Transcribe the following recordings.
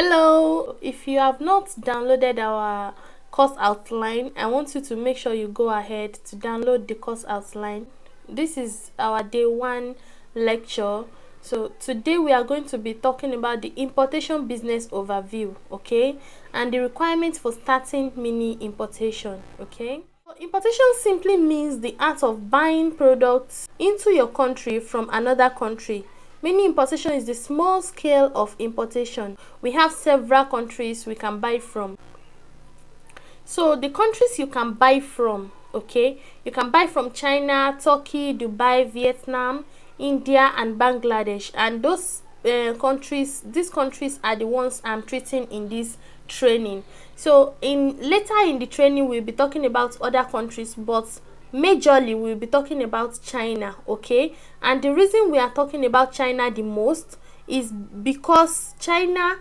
Hello, if you have not downloaded our course outline, I want you to make sure you go ahead to download the course outline. This is our day one lecture. So today we are going to be talking about the importation business overview, okay, and the requirements for starting mini importation, okay. Importation simply means the art of buying products into your country from another country. Mini importation is the small scale of importation. We have several countries we can buy from. So the countries you can buy from, okay, you can buy from China, Turkey, Dubai, Vietnam, India, and Bangladesh. And those these countries are the ones I'm treating in this training. So later in the training we'll be talking about other countries, but majorly we'll be talking about China, okay. And the reason we are talking about China the most is because China's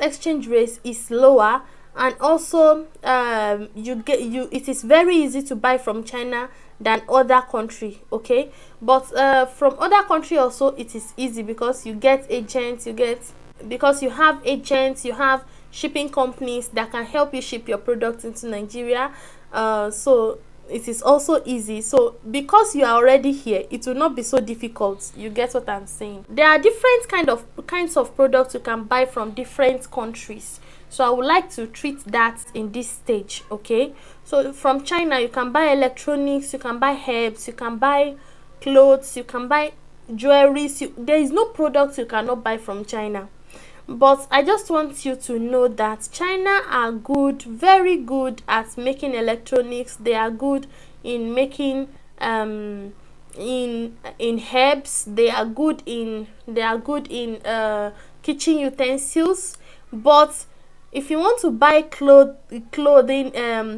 exchange rate is lower, and also it is very easy to buy from China than other country, okay. But from other country also it is easy because you get agents, because you have agents, you have shipping companies that can help you ship your products into Nigeria. So it is also easy. So because you are already here, it will not be so difficult. You get what I'm saying? There are different kinds of products you can buy from different countries. So I would like to treat that in this stage, okay. So from China you can buy electronics, you can buy herbs, you can buy clothes, you can buy jewelry. There is no product you cannot buy from China. But I just want you to know that China are good, very good at making electronics. They are good in making in herbs. They are good in kitchen utensils. But if you want to buy clothing,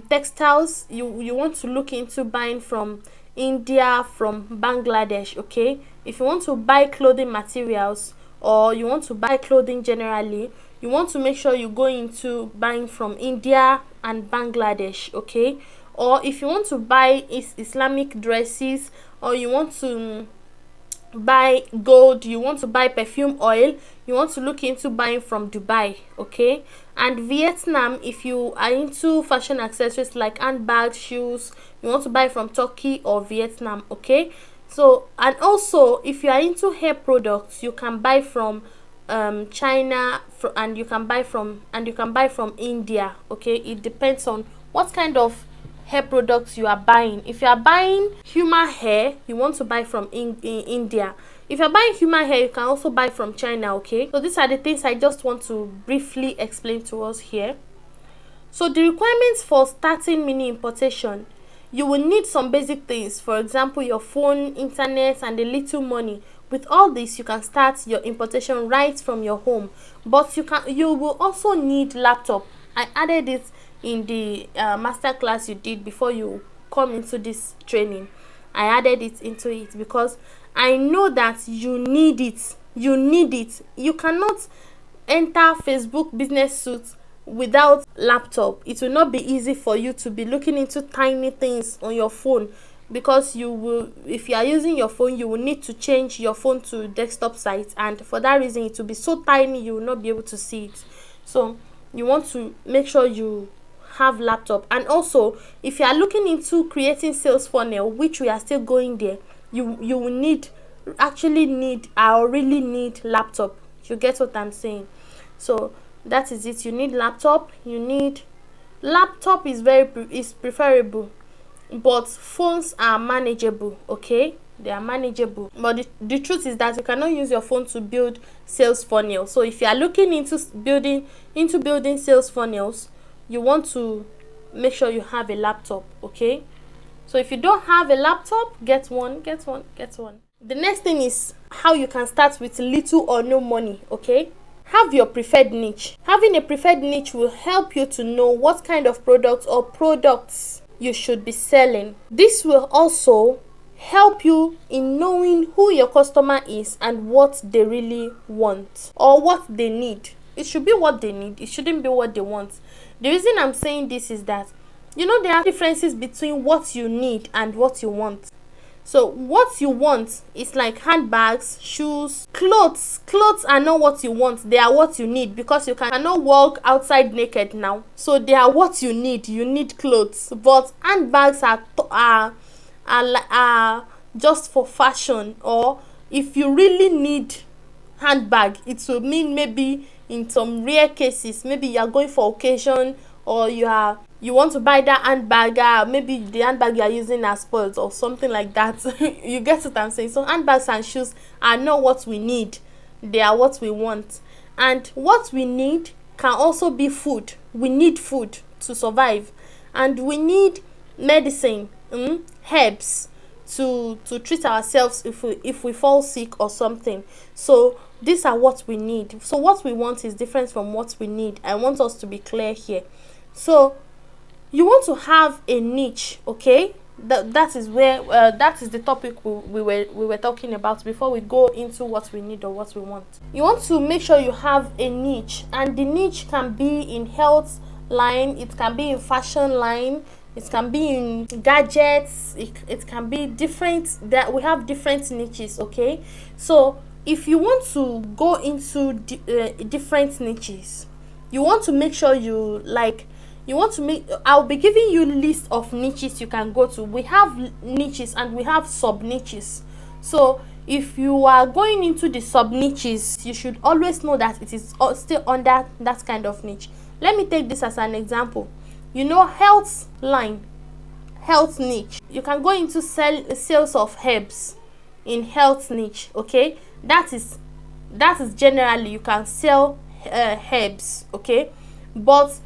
textiles, you want to look into buying from India, from Bangladesh, okay. If you want to buy clothing materials, or you want to buy clothing generally, you want to make sure you go into buying from India and Bangladesh, okay. Or if you want to buy Islamic dresses, or you want to buy gold, you want to buy perfume oil, you want to look into buying from Dubai, okay. And Vietnam, if you are into fashion accessories like handbags, shoes, you want to buy from Turkey or Vietnam, okay. So, and also if you are into hair products, you can buy from China, and you can buy from India, okay. It depends on what kind of hair products you are buying. If you are buying human hair, you want to buy from India. If you are buying human hair, you can also buy from China, okay. So these are the things I just want to briefly explain to us here. So the requirements for starting mini importation: you will need some basic things, for example your phone, internet, and a little money. With all this, you can start your importation right from your home. But you will also need laptop. I added it in the master class you did before you come into this training. I added it into it because I know that you need it. You cannot enter Facebook business suite without laptop. It will not be easy for you to be looking into tiny things on your phone, because if you are using your phone, you will need to change your phone to desktop site, and for that reason it will be so tiny you will not be able to see it. So you want to make sure you have laptop. And also, if you are looking into creating sales funnel, which we are still going there, you will really need laptop. You get what I'm saying? So that is it. You need laptop. Laptop is preferable, but phones are manageable, okay. They are manageable, but the truth is that you cannot use your phone to build sales funnel. So if you are looking into building sales funnels, you want to make sure you have a laptop, okay. So if you don't have a laptop, get one. The next thing is how you can start with little or no money, okay. Have your preferred niche. Having a preferred niche will help you to know what kind of products you should be selling. This will also help you in knowing who your customer is and what they really want, or what they need. It should be what they need. It shouldn't be what they want. The reason I'm saying this is that there are differences between what you need and what you want. So what you want is like handbags, shoes, clothes. Clothes are not what you want, they are what you need, because you cannot walk outside naked now. So they are what you need. You need clothes. But handbags are just for fashion, or if you really need handbag, it will mean maybe in some rare cases, maybe you are going for occasion, or you want to buy that handbag, maybe the handbag you are using are spoiled or something like that. You get what I'm saying? So handbags and shoes are not what we need, they are what we want. And what we need can also be food. We need food to survive, and we need medicine, herbs, to treat ourselves if we fall sick or something. So these are what we need. So what we want is different from what we need. I want us to be clear here. So you want to have a niche, okay? That is where that is the topic we were talking about before we go into what we need or what we want. You want to make sure you have a niche, and the niche can be in health line, it can be in fashion line, it can be in gadgets, it can be different. That we have different niches, okay? So if you want to go into different niches, you want to make sure I'll be giving you list of niches you can go to. We have niches and we have sub niches. So if you are going into the sub niches, you should always know that it is still under that kind of niche. Let me take this as an example. Health line, health niche, you can go into sales of herbs in health niche, okay? That is generally you can sell herbs, okay? But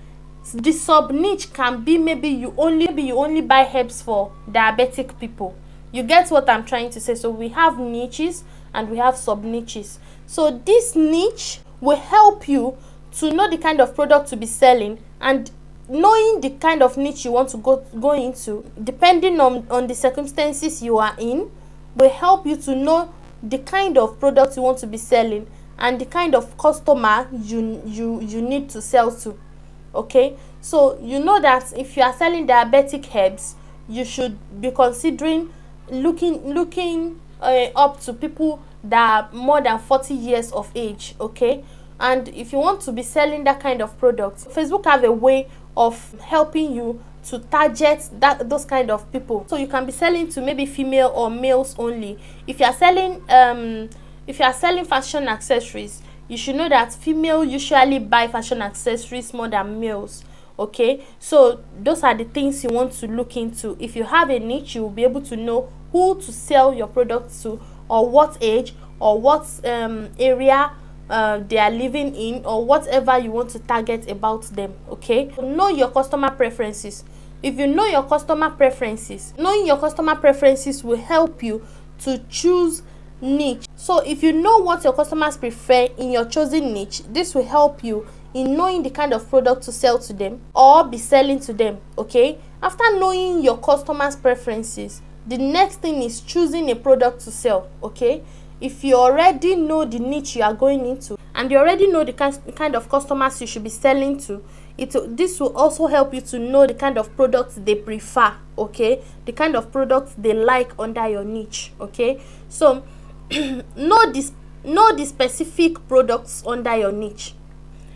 the sub niche can be maybe you only buy herbs for diabetic people. You get what I'm trying to say? So we have niches and we have sub niches. So this niche will help you to know the kind of product to be selling, and knowing the kind of niche you want to go into, depending on the circumstances you are in, will help you to know the kind of product you want to be selling and the kind of customer you need to sell to. Okay, so you know that if you are selling diabetic herbs, you should be considering looking up to people that are more than 40 years of age, okay? And if you want to be selling that kind of product, Facebook have a way of helping you to target those kind of people. So you can be selling to maybe female or males only. If you are selling fashion accessories, you should know that female usually buy fashion accessories more than males, okay? So those are the things you want to look into. If you have a niche, you will be able to know who to sell your products to, or what age, or what area they are living in, or whatever you want to target about them, okay? Know your customer preferences. If you know your customer preferences, knowing your customer preferences will help you to choose niche. So if you know what your customers prefer in your chosen niche, this will help you in knowing the kind of product to sell to them or be selling to them, okay? After knowing your customers preferences, the next thing is choosing a product to sell, okay? If you already know the niche you are going into, and you already know the kind of customers you should be selling to, this will also help you to know the kind of products they prefer, okay? The kind of products they like under your niche, okay? So know the specific products under your niche.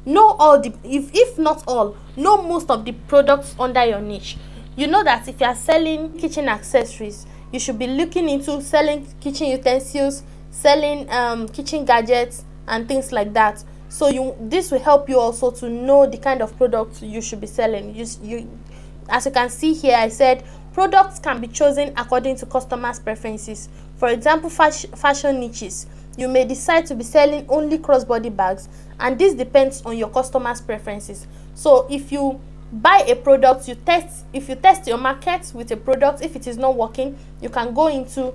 Know all the, if not all, know most of the products under your niche. You know that if you are selling kitchen accessories, you should be looking into selling kitchen utensils, selling kitchen gadgets and things like that. So this will help you also to know the kind of products you should be selling. As you can see here, I said products can be chosen according to customers' preferences. For example, fashion niches, you may decide to be selling only crossbody bags, and this depends on your customers' preferences. So if you buy a product, if you test your market with a product, if it is not working, you can go into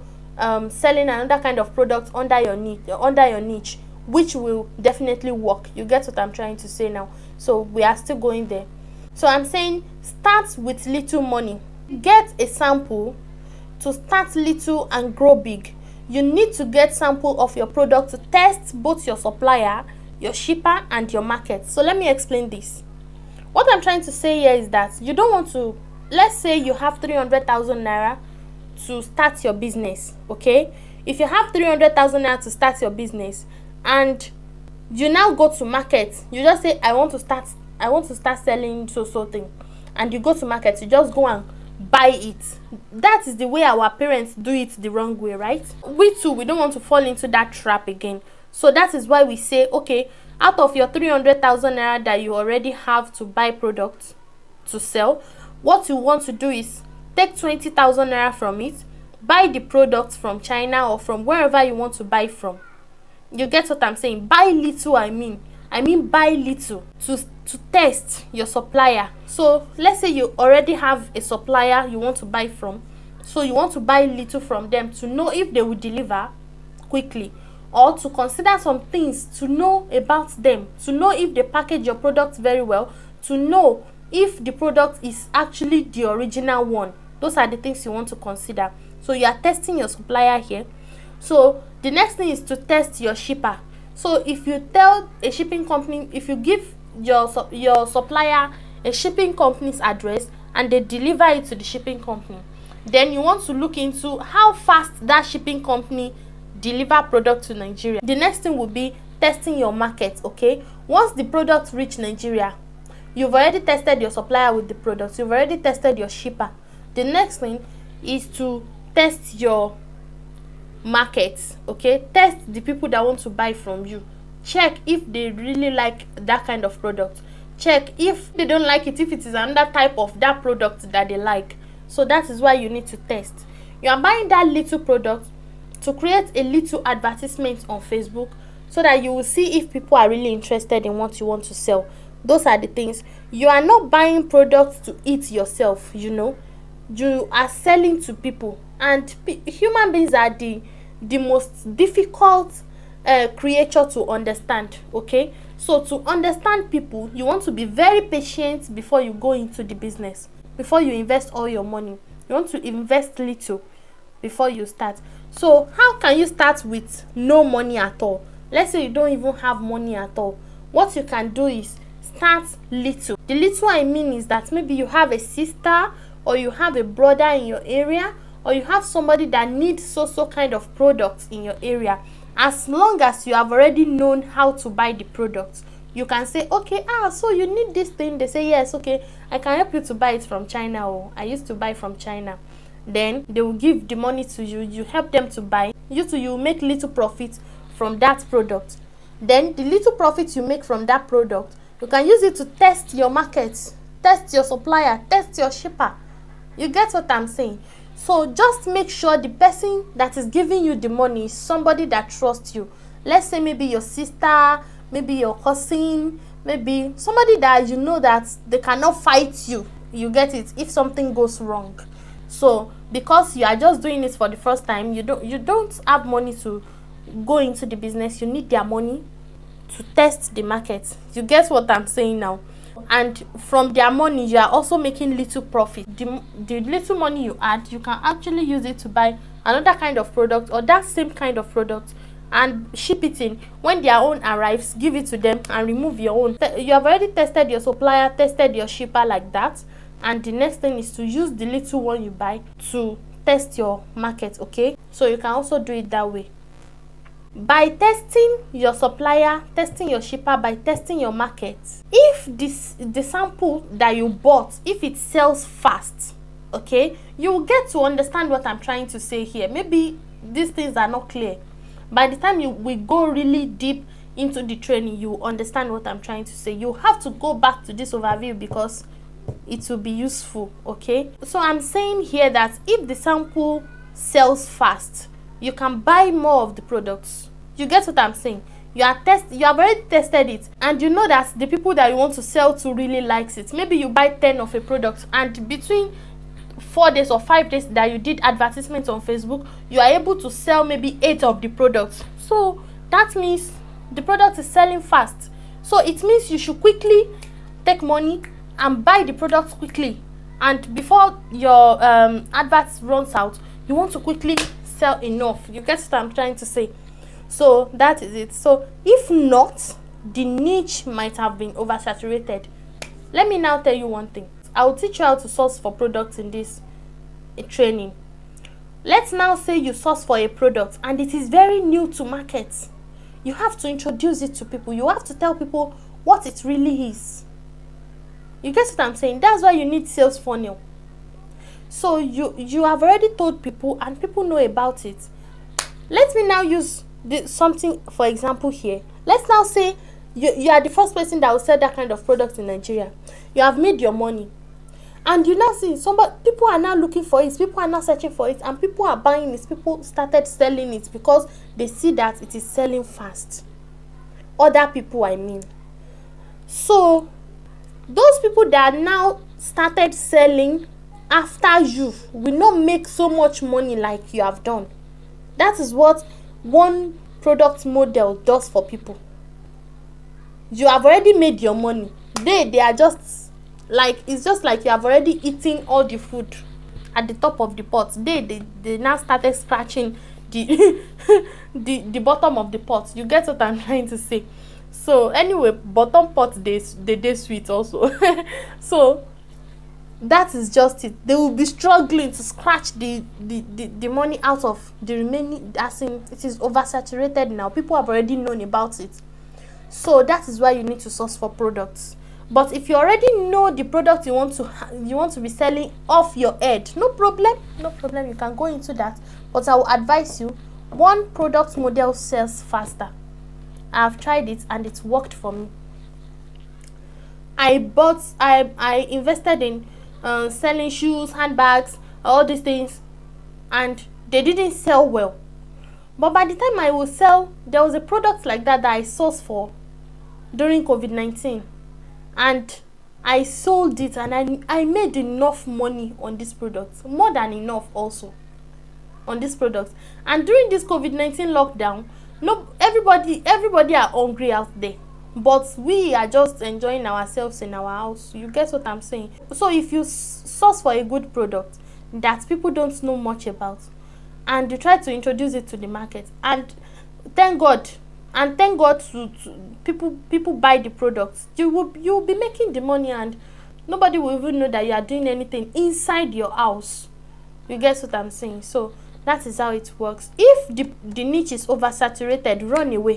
selling another kind of product under your niche, which will definitely work. You get what I'm trying to say now? So we are still going there. So I'm saying start with little money. Get a sample to start little and grow big. You need to get sample of your product to test both your supplier, your shipper and your market. So let me explain this. What I'm trying to say here is that you don't want to, let's say you have 300,000 naira, to start your business. Okay, if you have 300,000 naira to start your business, and you now go to market, you just say I want to start selling so thing, and you go to market, you just go and buy it. That is the way our parents do it, the wrong way, right? We too, we don't want to fall into that trap again. So that is why we say, okay, out of your 300,000 naira that you already have to buy products to sell, what you want to do is take 20,000 naira from it, buy the products from China or from wherever you want to buy from. You get what I'm saying? Buy little, I mean buy little to test your supplier. So let's say you already have a supplier you want to buy from, so you want to buy little from them to know if they will deliver quickly, or to consider some things to know about them, to know if they package your product very well, to know if the product is actually the original one. Those are the things you want to consider. So you are testing your supplier here. So the next thing is to test your shipper. So if you tell a shipping company, if you give your supplier a shipping company's address and they deliver it to the shipping company, then you want to look into how fast that shipping company deliver product to Nigeria. The next thing will be testing your market. Okay, once the product reach Nigeria, you've already tested your supplier with the product, you've already tested your shipper. The next thing is to test your market. Okay, test the people that want to buy from you. Check if they really like that kind of product. Check if they don't like it, if it is another type of that product that they like. So that is why you need to test. You are buying that little product to create a little advertisement on Facebook, so that you will see if people are really interested in what you want to sell. Those are the things. You are not buying products to eat yourself, you know. You are selling to people, and human beings are the most difficult creature to understand. Okay, so to understand people, you want to be very patient before you go into the business. Before you invest all your money, you want to invest little before you start. So how can you start with no money at all? Let's say you don't even have money at all. What you can do is start little. The little I mean is that maybe you have a sister, or you have a brother in your area, or you have somebody that needs so kind of products in your area. As long as you have already known how to buy the products, you can say, okay, so you need this thing. They say, yes, okay, I can help you to buy it from China, or I used to buy from China. Then they will give the money to you, you help them to buy. You make little profit from that product. Then the little profit you make from that product, you can use it to test your market, test your supplier, test your shipper. You get what I'm saying? So just make sure the person that is giving you the money is somebody that trusts you. Let's say maybe your sister, maybe your cousin, maybe somebody that you know that they cannot fight you. You get it? If something goes wrong. So because you are just doing it for the first time, you don't have money to go into the business. You need their money to test the market. You get what I'm saying now? And from their money, you are also making little profit. The little money you add, you can actually use it to buy another kind of product, or that same kind of product, and ship it in. When their own arrives, give it to them and remove your own. You have already tested your supplier, tested your shipper like that, and the next thing is to use the little one you buy to test your market. Okay, so you can also do it that way. By testing your supplier, testing your shipper, by testing your market, if the sample that you bought, if it sells fast, okay, you will get to understand what I'm trying to say here. Maybe these things are not clear. By the time we go really deep into the training, you understand what I'm trying to say. You have to go back to this overview because it will be useful. Okay, so I'm saying here that if the sample sells fast, you can buy more of the products. You get what I'm saying? You have already tested it, and you know that the people that you want to sell to really likes it. Maybe you buy 10 of a product, and between 4 days or 5 days that you did advertisements on Facebook, you are able to sell maybe 8 of the products. So that means the product is selling fast. So it means you should quickly take money and buy the product quickly, and before your advert runs out, you want to quickly sell enough. You get what I'm trying to say? So that is it. So if not, the niche might have been oversaturated. Let me now tell you one thing. I will teach you how to source for products in this training. Let's now say you source for a product and it is very new to market. You have to introduce it to people. You have to tell people what it really is. You get what I'm saying? That's why you need sales funnel. So you have already told people and people know about it. Let me now use something for example here. Let's now say you are the first person that will sell that kind of product in Nigeria. You have made your money. And you now see people are now looking for it, people are now searching for it, and people are buying it. People started selling it because they see that it is selling fast. Other people, I mean. So those people that now started selling after you will not make so much money like you have done. That is what one product model does for people. You have already made your money. They are just like, it's just like you have already eaten all the food at the top of the pot. They now started scratching the the bottom of the pot. You get what I'm trying to say? So anyway, bottom pot they sweet also. So that is just it. They will be struggling to scratch the money out of the remaining. As in, it is oversaturated now. People have already known about it. So that is why you need to source for products. But if you already know the product you want to be selling off your head, no problem, you can go into that. But I will advise you, one product model sells faster. I have tried it and it worked for me. I invested in selling shoes, handbags, all these things, and they didn't sell well. But by the time I will sell, there was a product like that I sourced for during COVID-19. And I sold it and I made enough money on this product. More than enough also on this product. And during this COVID-19 lockdown, everybody are hungry out there. But we are just enjoying ourselves in our house. You get what I'm saying? So if you source for a good product that people don't know much about, and you try to introduce it to the market, and thank God to people buy the products, you will be making the money, and nobody will even know that you are doing anything inside your house. You get what I'm saying? So that is how it works. If the niche is oversaturated, run away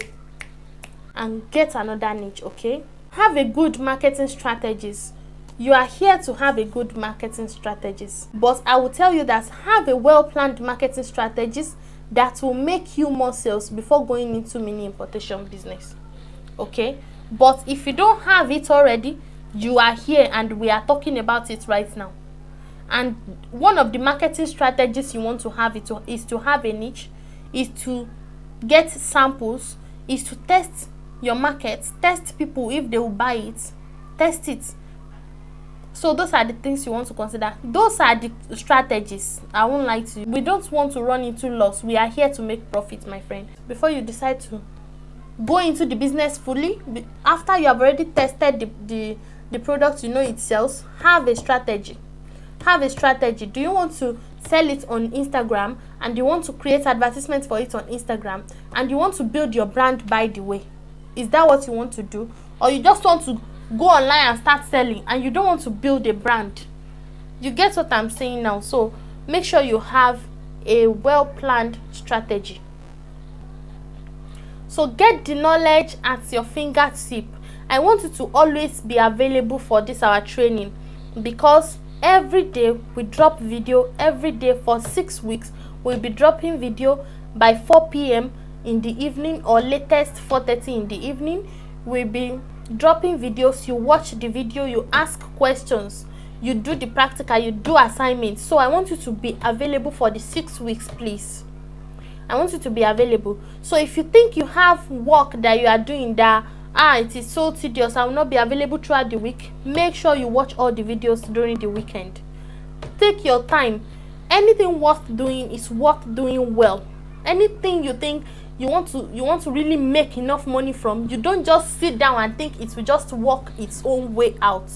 and get another niche. Okay, have a good marketing strategies. You are here to have a good marketing strategies, but I will tell you that have a well-planned marketing strategies that will make you more sales before going into mini importation business. Okay, but if you don't have it already, you are here and we are talking about it right now. And one of the marketing strategies you want to have is to have a niche, is to get samples, is to test your market, test people if they will buy it, test it. So those are the things you want to consider. Those are the strategies. I won't lie to you. We don't want to run into loss. We are here to make profit, my friend. Before you decide to go into the business fully, after you have already tested the product, you know it sells, have a strategy. Have a strategy. Do you want to sell it on Instagram, and you want to create advertisements for it on Instagram, and you want to build your brand by the way? Is that what you want to do? Or you just want to go online and start selling and you don't want to build a brand? You get what I'm saying now? So make sure you have a well-planned strategy. So get the knowledge at your fingertip. I want you to always be available for this our training, because every day we drop video. Every day for 6 weeks we'll be dropping video by 4 p.m. in the evening, or latest 4:30 in the evening. We'll be dropping videos. You watch the video, you ask questions, you do the practical, you do assignments. So I want you to be available for the 6 weeks, please. I want you to be available. So if you think you have work that you are doing that it is so tedious, I will not be available throughout the week, make sure you watch all the videos during the weekend. Take your time. Anything worth doing is worth doing well. Anything you think you want to really make enough money from, you don't just sit down and think it will just work its own way out.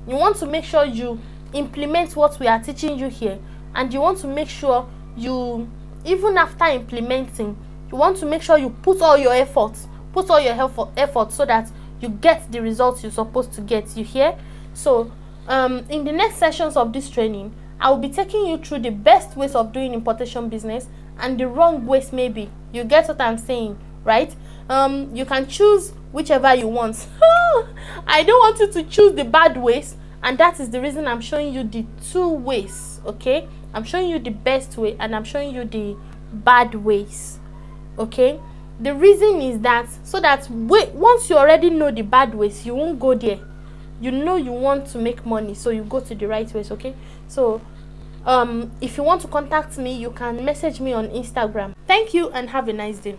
You want to make sure you implement what we are teaching you here, and you want to make sure you, even after implementing, you want to make sure you put all your effort so that you get the results you're supposed to get. You hear? So in the next sessions of this training, I will be taking you through the best ways of doing importation business and the wrong ways maybe. You get what I'm saying, right? You can choose whichever you want. I don't want you to choose the bad ways, and that is the reason I'm showing you the two ways, okay? I'm showing you the best way and I'm showing you the bad ways, okay? The reason is that so that once you already know the bad ways, you won't go there. You know you want to make money, so you go to the right ways, okay? So if you want to contact me, you can message me on Instagram. Thank you and have a nice day.